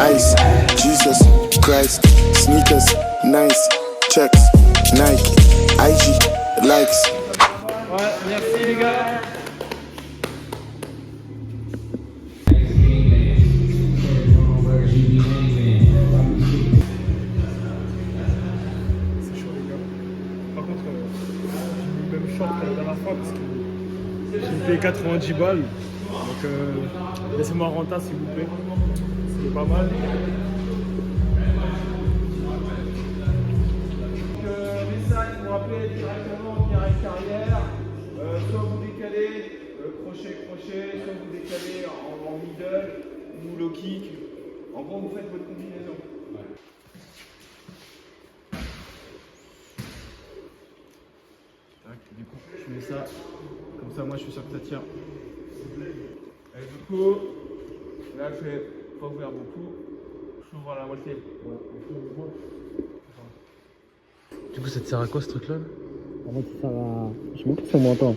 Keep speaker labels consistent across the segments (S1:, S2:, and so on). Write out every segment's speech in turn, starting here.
S1: Ice, Jesus Christ, sneakers, nice, checks, Nike, IG, likes.
S2: Ouais, merci les gars. C'est chaud les gars. Par contre, j'ai le même short que la dernière fois parce que j'ai payé 90 balles. Donc laissez-moi un renta s'il vous plaît. C'est pas mal. Message pour appeler directement direct carrière. Soit vous décalez crochet, soit vous décalez en middle ou low kick. En gros, vous faites votre combinaison. Tac, du coup, je mets ça. Comme ça, moi, je suis sûr que ça tient. Et du coup, là, je vais pas ouvrir beaucoup. J'ouvre la moitié.
S3: Du coup, ça te sert à quoi ce truc-là?
S2: En fait, ça va. Je sais même pas si on m'entend.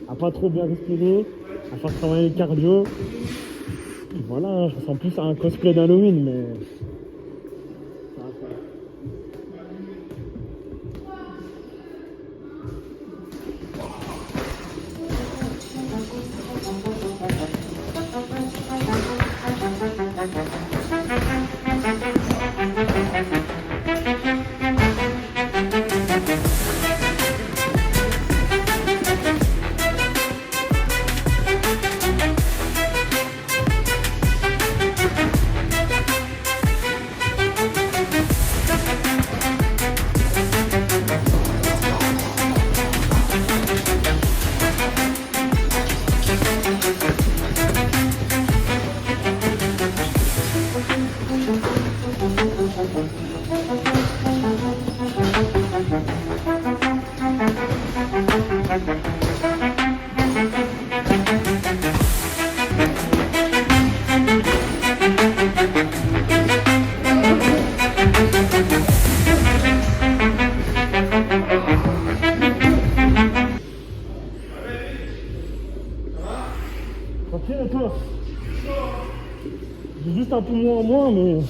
S2: À pas trop bien respirer, à faire travailler le cardio. Et voilà, hein, je ressemble plus à un cosplay d'Halloween, mais. Ça va faire. Tranquille et toi? J'ai juste un poumon en moins, mais.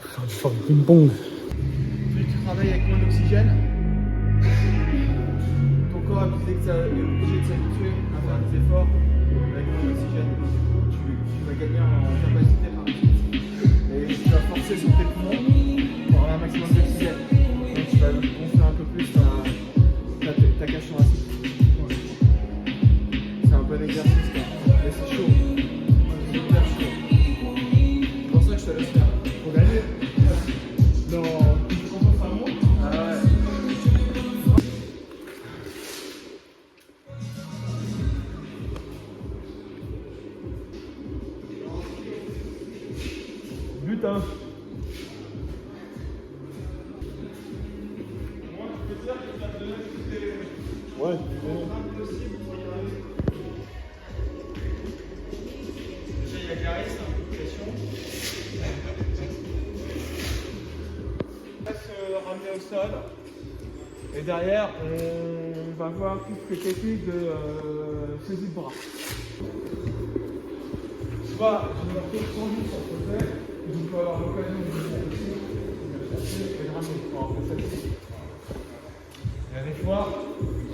S2: Faire du fort ping-pong. Tu travailles avec moins d'oxygène. Ton corps est obligé de s'habituer à faire des efforts avec moins d'oxygène. Du coup, tu vas gagner en capacité par exemple. Et tu vas forcer sur tes poumons pour avoir un maximum d'oxygène. Donc tu vas gonfler un peu plus ta cage thoracique. C'est un bon exercice, mais c'est chaud. C'est hyper chaud. C'est pour ça que je te laisse faire. Pour gagner. Non, tu commences à monter. Ah ouais. Putain. Ouais, déjà il y a Clarisse, pression. On va se ramener au sol. Et derrière, on va voir toutes les techniques de saisie de bras. Soit je vais faire tendu sur le côté, et vous pouvez avoir l'occasion de venir ici, de chercher et de ramener pour après celle-ci. Et des fois,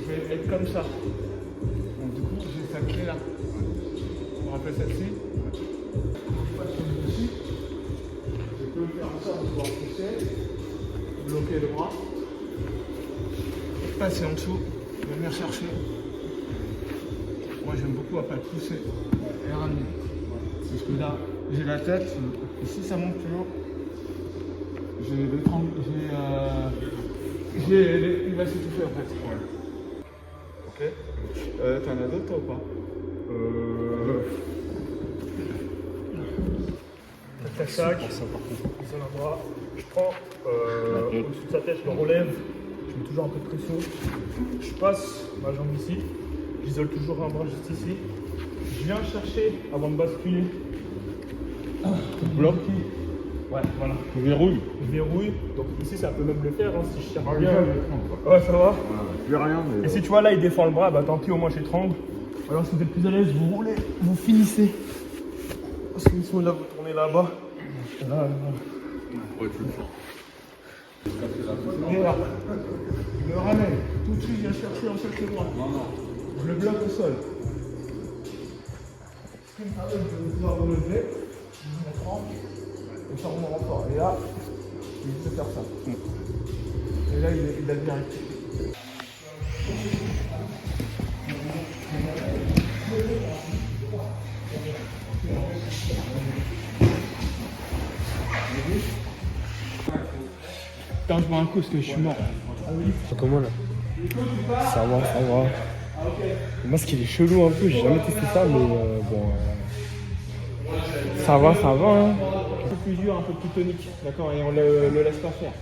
S2: je vais être comme ça. Donc du coup, j'ai cette clé là. Pour rappeler celle-ci. Je passe sur le dessus. Je peux faire en sorte de pouvoir pousser, bloquer le bras, passer en dessous, venir chercher. Moi j'aime beaucoup après pousser et ramener. Parce que là, j'ai la tête, et si ça monte toujours, il va s'étouffer en fait. Ouais. Ok. T'en as d'autres toi ou pas? Tac tac tac. Ils ont un bras. Je prends au-dessus de sa tête, je le relève. Je mets toujours un peu de pression. Je passe ma jambe ici. J'isole toujours un bras juste ici. Je viens chercher avant de basculer. Bloc. Ouais, voilà.
S4: Tu verrouilles.
S2: Je verrouille. Donc ici, ça peut même le faire hein, si je cherche bien.
S4: Ouais,
S2: Ouais, ça va.
S4: plus rien, mais.
S2: Et si tu vois là, il défend le bras, bah tant pis, au moins j'étrangle. Alors si vous êtes plus à l'aise, vous roulez, vous finissez. Parce que sinon là, vous tournez là-bas. Là.
S4: Ouais, tu le fais.
S2: Et là, je me ramène. Tout de suite, je viens chercher en seul droit.
S4: Non.
S2: Je le bloque au sol. Ce qui me permet de pouvoir relever, je me mets 30, et ça remonte encore. Et là, il peut faire ça. Et là, il a bien rectifié. Putain, je bois un coup parce que je suis mort.
S3: Comment là?
S5: Ça va. Moi, ce qui est chelou un peu, j'ai jamais testé ça, mais bon. Ça va. Hein.
S2: Un peu plus dur, un peu plus tonique, d'accord, et on le laisse pas faire.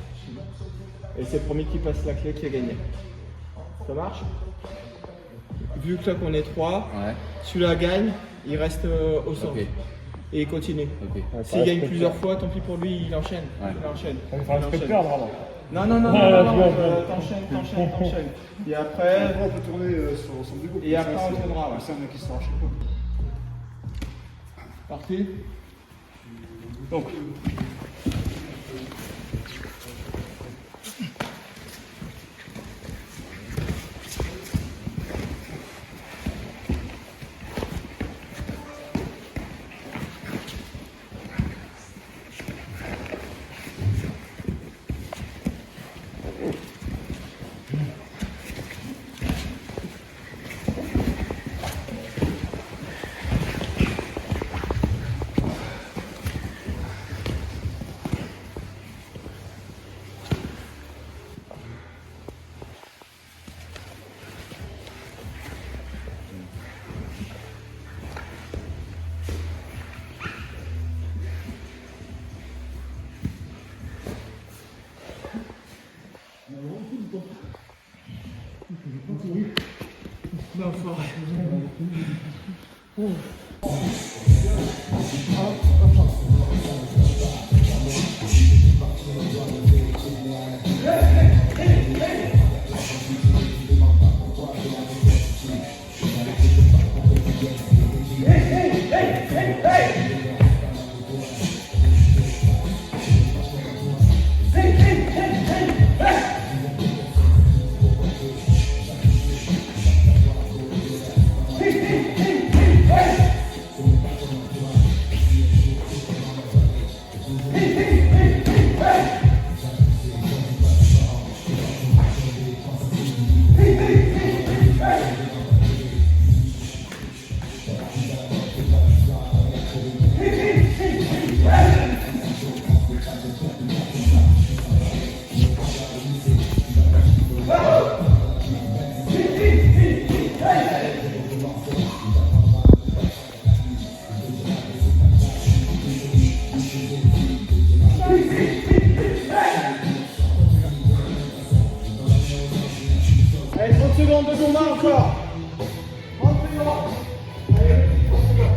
S2: Et c'est le premier qui passe la clé qui a gagné. Ça marche? Vu que là qu'on est 3, celui-là gagne, il reste au centre.
S6: Ok.
S2: Et il continue.
S6: Ok.
S2: S'il gagne plusieurs fois, tant pis pour lui, il enchaîne. Il enchaîne.
S5: On me fera respect de perdre alors.
S2: Non, t'enchaînes. Et après,
S4: On peut tourner sur l'ensemble du groupe.
S2: et après on tournera. Ouais.
S4: C'est un mec qui s'arrache.
S2: Parti. Donc. Allez, 30 secondes de combat encore. 30 secondes. Allez, 30 secondes.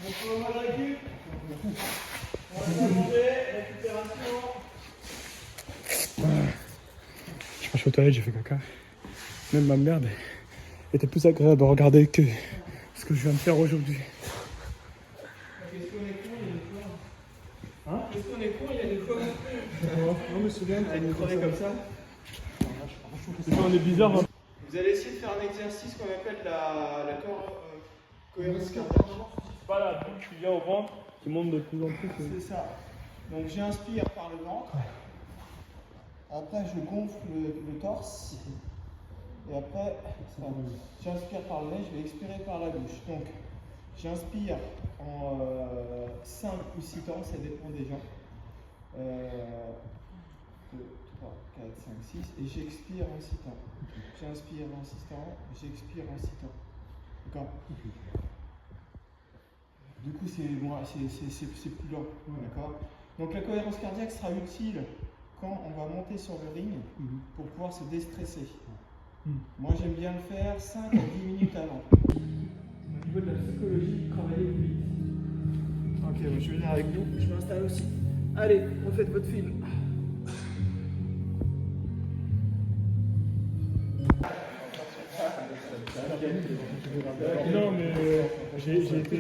S2: On peut avoir la récup. On va faire manger, récupération.
S5: Je suis aux toilettes, j'ai fait caca. Même ma merde était plus agréable à regarder que ce que je viens de faire aujourd'hui.
S2: Qu'est-ce qu'on est con, il y a des fois. Hein? Qu'est-ce qu'on est con, il y a des fois.
S5: Non mais c'est bien,
S2: Elle est crevée comme ça.
S5: on est bizarre. Hein.
S2: Vous allez essayer de faire un exercice qu'on appelle la cohérence cardiaque.
S5: Pas la boule qui vient au ventre, qui monte de plus en plus.
S2: C'est ça. Donc j'inspire par le ventre. Après je gonfle le torse. Et après, j'inspire par le nez, je vais expirer par la bouche. Donc j'inspire en 5 ou 6 temps, ça dépend des gens. 2, 3, 4, 5, 6. Et j'expire en 6 temps. J'inspire en 6 temps, j'expire en 6 temps. D'accord? Du coup, c'est plus lent. D'accord? Donc la cohérence cardiaque sera utile quand on va monter sur le ring pour pouvoir se déstresser. Moi, j'aime bien le faire 5 à 10 minutes avant. Au niveau de la psychologie, travailler plus vite. Ok, je vais venir avec vous. Je m'installe aussi. Allez, refaites votre film.
S5: Non mais j'ai été